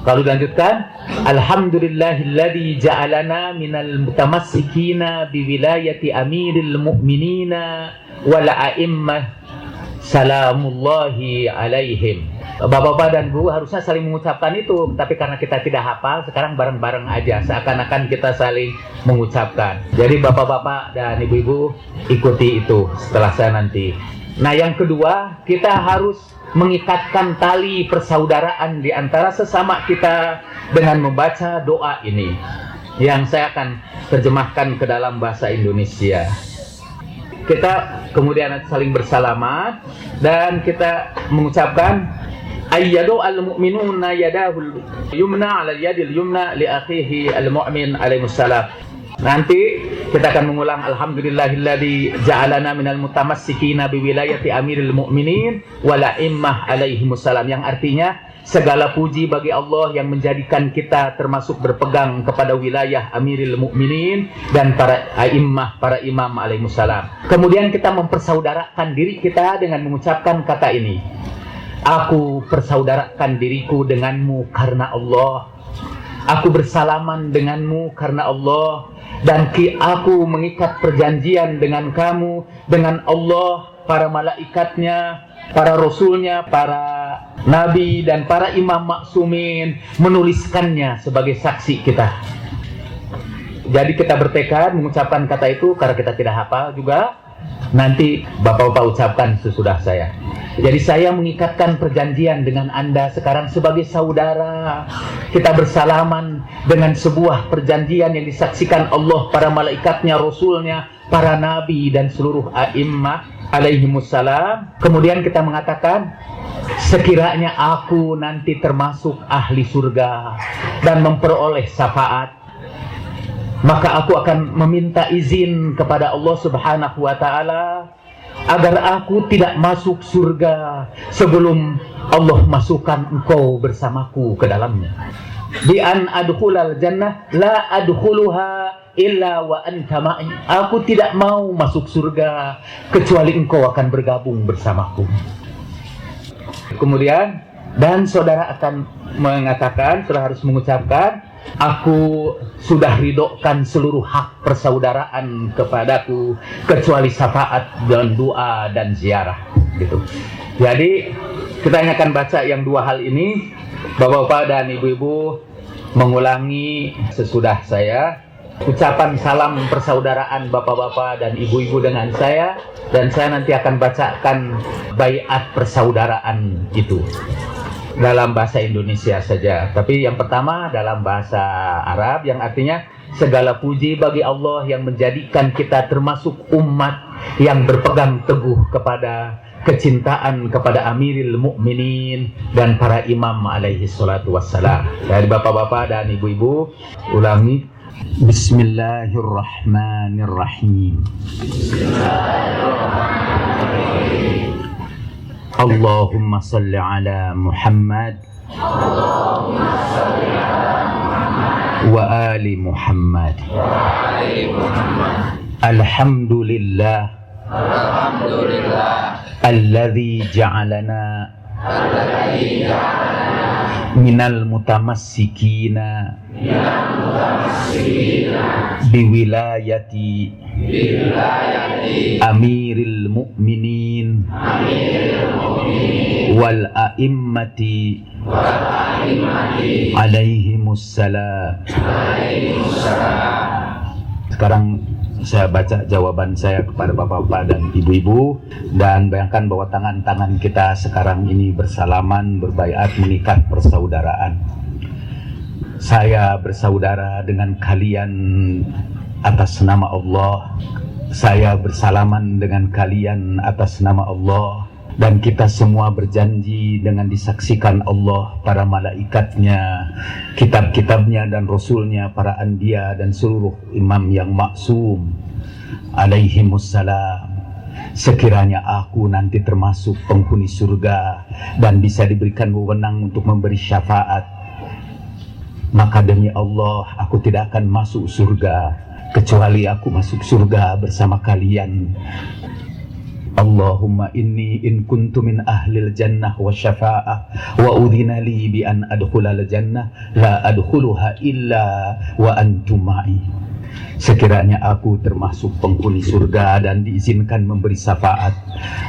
Kalau dilanjutkan, Alhamdulillahilladzi ja'alana minal mutamassikina biwilayati amiril mu'minina wal a'immah salamullahi alaihim. Bapak-bapak dan Bu harusnya saling mengucapkan itu, tapi karena kita tidak hafal, sekarang bareng-bareng aja, seakan-akan kita saling mengucapkan. Jadi bapak-bapak dan ibu-ibu ikuti itu setelah saya nanti. Nah, yang kedua, kita harus mengikatkan tali persaudaraan di antara sesama kita dengan membaca doa ini, yang saya akan terjemahkan ke dalam bahasa Indonesia. Kita kemudian saling bersalamat dan kita mengucapkan ayyadu al-mu'minuna yadahul yumna 'ala al-yadil yumna li akhihi al-mu'min alaihi salam. Nanti kita akan mengulang Alhamdulillahilladzi ja'alana minal mutamassikina biwilayati amiril mu'minin wal a'immah alaihimussalam, yang artinya segala puji bagi Allah yang menjadikan kita termasuk berpegang kepada wilayah amiril mu'minin dan para a'immah, para imam alaihimussalam. Kemudian kita mempersaudarakan diri kita dengan mengucapkan kata ini. Aku persaudarakan diriku denganmu karena Allah. Aku bersalaman denganmu karena Allah. Dan aku mengikat perjanjian dengan kamu, dengan Allah, para malaikatnya, para rasulnya, para nabi, dan para imam maksumin, menuliskannya sebagai saksi kita. Jadi kita bertekad mengucapkan kata itu karena kita tidak hafal juga. Nanti bapak-bapak ucapkan sesudah saya. Jadi saya mengikatkan perjanjian dengan Anda sekarang sebagai saudara. Kita bersalaman dengan sebuah perjanjian yang disaksikan Allah, para malaikatnya, rasulnya, para nabi, dan seluruh a'immah alaihimussalam. Kemudian kita mengatakan, sekiranya aku nanti termasuk ahli surga dan memperoleh syafaat, maka aku akan meminta izin kepada Allah Subhanahu wa ta'ala agar aku tidak masuk surga sebelum Allah masukkan engkau bersamaku ke dalamnya. Bi an adkhulal jannah la adkhuluha illa wa anta ma'i. Aku tidak mau masuk surga kecuali engkau akan bergabung bersamaku. Kemudian dan saudara akan mengatakan, saudara harus mengucapkan, aku sudah ridhokan seluruh hak persaudaraan kepadaku kecuali syafaat dan doa dan ziarah, gitu. Jadi kita hanya akan baca yang dua hal ini. Bapak-bapak dan ibu-ibu mengulangi sesudah saya ucapan salam persaudaraan bapak-bapak dan ibu-ibu dengan saya, dan saya nanti akan bacakan baiat persaudaraan itu dalam bahasa Indonesia saja. Tapi yang pertama dalam bahasa Arab, yang artinya segala puji bagi Allah yang menjadikan kita termasuk umat yang berpegang teguh kepada kecintaan kepada Amiril Mukminin dan para imam alaihi salatu wassalam. Dari bapak-bapak dan ibu-ibu ulangi. Bismillahirrahmanirrahim. Allahumma salli ala Muhammad wa ali Muhammad. Alhamdulillah alladzi ja'alana minal mutamassikina biwilayati amiril mu'minin wal a'immati alaihimussalam. Sekarang saya baca jawaban saya kepada bapak-bapak dan ibu-ibu, dan bayangkan bahwa tangan-tangan kita sekarang ini bersalaman, berbaiat, mengikat persaudaraan. Saya bersaudara dengan kalian atas nama Allah. Saya bersalaman dengan kalian atas nama Allah. Dan kita semua berjanji dengan disaksikan Allah, para malaikatnya, kitab-kitabnya dan rasulnya, para anbiya dan seluruh imam yang maksum alaihimussalam, sekiranya aku nanti termasuk penghuni surga dan bisa diberikan wewenang untuk memberi syafaat, maka demi Allah aku tidak akan masuk surga kecuali aku masuk surga bersama kalian. Allahumma inni in kuntu min ahlil jannah wa syafa'ah wa udhina li bi an adkhulal jannah la adkhuluha illa wa antum ma'i. Sekiranya aku termasuk penghuni surga dan diizinkan memberi syafaat,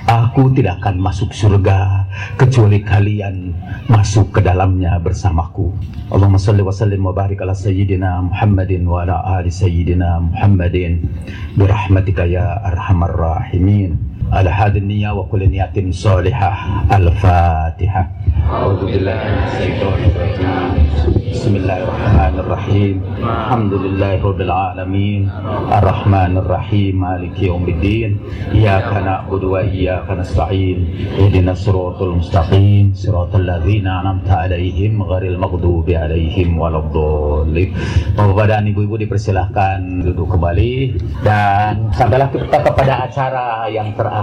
aku tidak akan masuk surga kecuali kalian masuk ke dalamnya bersamaku. Allahumma salli wa sallim wa barik ala sayyidina Muhammadin wa ala ali sayyidina Muhammadin birahmatika ya arhamar rahimin. Ala hadin niyya wa kulli niyatin salihah. Al-Fatihah. A'udzu billahi minasyaitonir rajim. Bismillahirrahmanirrahim. Alhamdulillahirabbil alamin. Arrahmanir rahim. Maliki yaumiddin. Iyyaka na'budu wa iyyaka nasta'in. Ihdinas siratal mustaqim. Siratal ladzina an'amta 'alaihim ghairil maghdubi 'alaihim waladdallin. Bapak dan ibu-ibu dipersilahkan duduk kembali, dan sampailah kita kepada acara yang terakhir.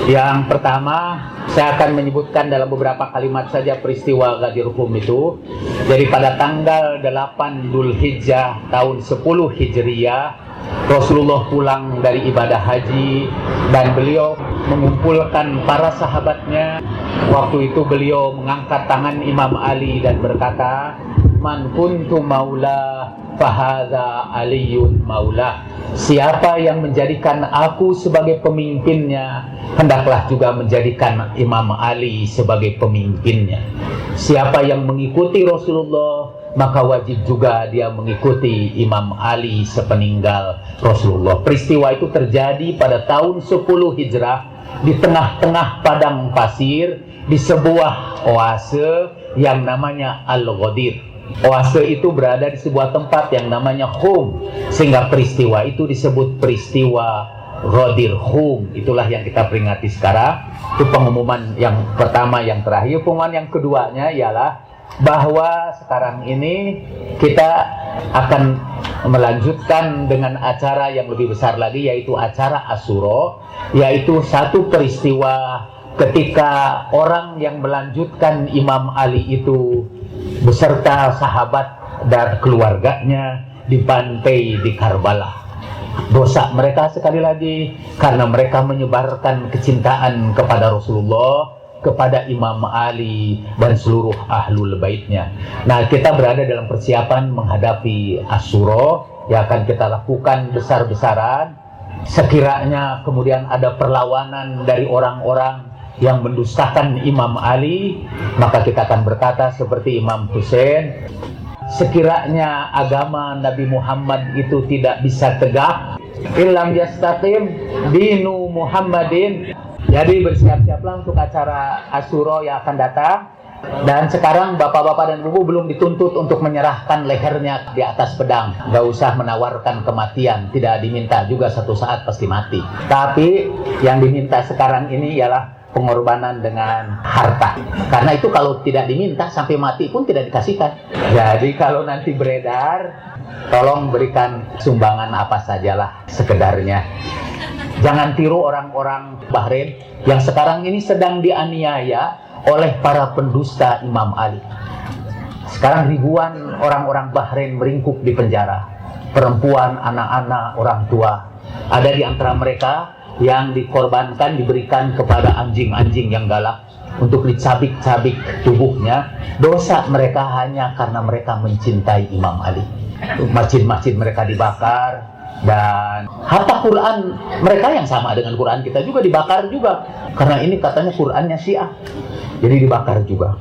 Yang pertama, saya akan menyebutkan dalam beberapa kalimat saja peristiwa Ghadir Khum itu. Jadi pada tanggal 8 Dzulhijjah tahun 10 Hijriah, Rasulullah pulang dari ibadah haji dan beliau mengumpulkan para sahabatnya. Waktu itu beliau mengangkat tangan Imam Ali dan berkata, "Man kuntu maula fahadha aliyun maula." Siapa yang menjadikan aku sebagai pemimpinnya, hendaklah juga menjadikan Imam Ali sebagai pemimpinnya. Siapa yang mengikuti Rasulullah, maka wajib juga dia mengikuti Imam Ali sepeninggal Rasulullah. Peristiwa itu terjadi pada tahun 10 Hijrah di tengah-tengah padang pasir di sebuah oase yang namanya Al-Ghadir. Oase itu berada di sebuah tempat yang namanya Khum, sehingga peristiwa itu disebut peristiwa Ghadir Khum. Itulah yang kita peringati sekarang. Itu pengumuman yang pertama, yang terakhir. Pengumuman yang keduanya ialah bahwa sekarang ini kita akan melanjutkan dengan acara yang lebih besar lagi, yaitu acara Asyura, yaitu satu peristiwa ketika orang yang melanjutkan Imam Ali itu beserta sahabat dan keluarganya dibantai di Karbala. Dosa mereka sekali lagi karena mereka menyebarkan kecintaan kepada Rasulullah, kepada Imam Ali dan seluruh ahlul baitnya. Nah, kita berada dalam persiapan menghadapi Asyura yang akan kita lakukan besar-besaran. Sekiranya kemudian ada perlawanan dari orang-orang yang mendustakan Imam Ali, maka kita akan berkata seperti Imam Hussein, sekiranya agama Nabi Muhammad itu tidak bisa tegak, illam yastaqim dinu Muhammadin. Jadi bersiap-siaplah untuk acara Asyura yang akan datang. Dan sekarang bapak-bapak dan ibu belum dituntut untuk menyerahkan lehernya di atas pedang. Gak usah menawarkan kematian, tidak diminta juga, satu saat pasti mati. Tapi yang diminta sekarang ini ialah pengorbanan dengan harta. Karena itu kalau tidak diminta sampai mati pun tidak dikasihkan. Jadi kalau nanti beredar, tolong berikan sumbangan apa sajalah sekedarnya. Jangan tiru orang-orang Bahrain yang sekarang ini sedang dianiaya oleh para pendusta Imam Ali. Sekarang ribuan orang-orang Bahrain meringkuk di penjara. Perempuan, anak-anak, orang tua. Ada di antara mereka yang dikorbankan, diberikan kepada anjing-anjing yang galak. untuk dicabik-cabik tubuhnya. Dosa mereka hanya karena mereka mencintai Imam Ali. Masjid-masjid mereka dibakar, dan harta Quran mereka yang sama dengan Quran kita juga dibakar juga, karena ini katanya Qurannya Syiah, jadi dibakar juga.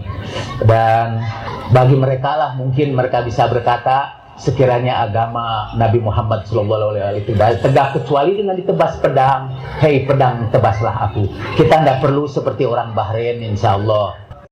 Dan bagi mereka lah mungkin mereka bisa berkata, sekiranya agama Nabi Muhammad SAW itu tegak kecuali dengan ditebas pedang. Hei pedang, tebaslah aku. Kita tidak perlu seperti orang Bahrain, insya Allah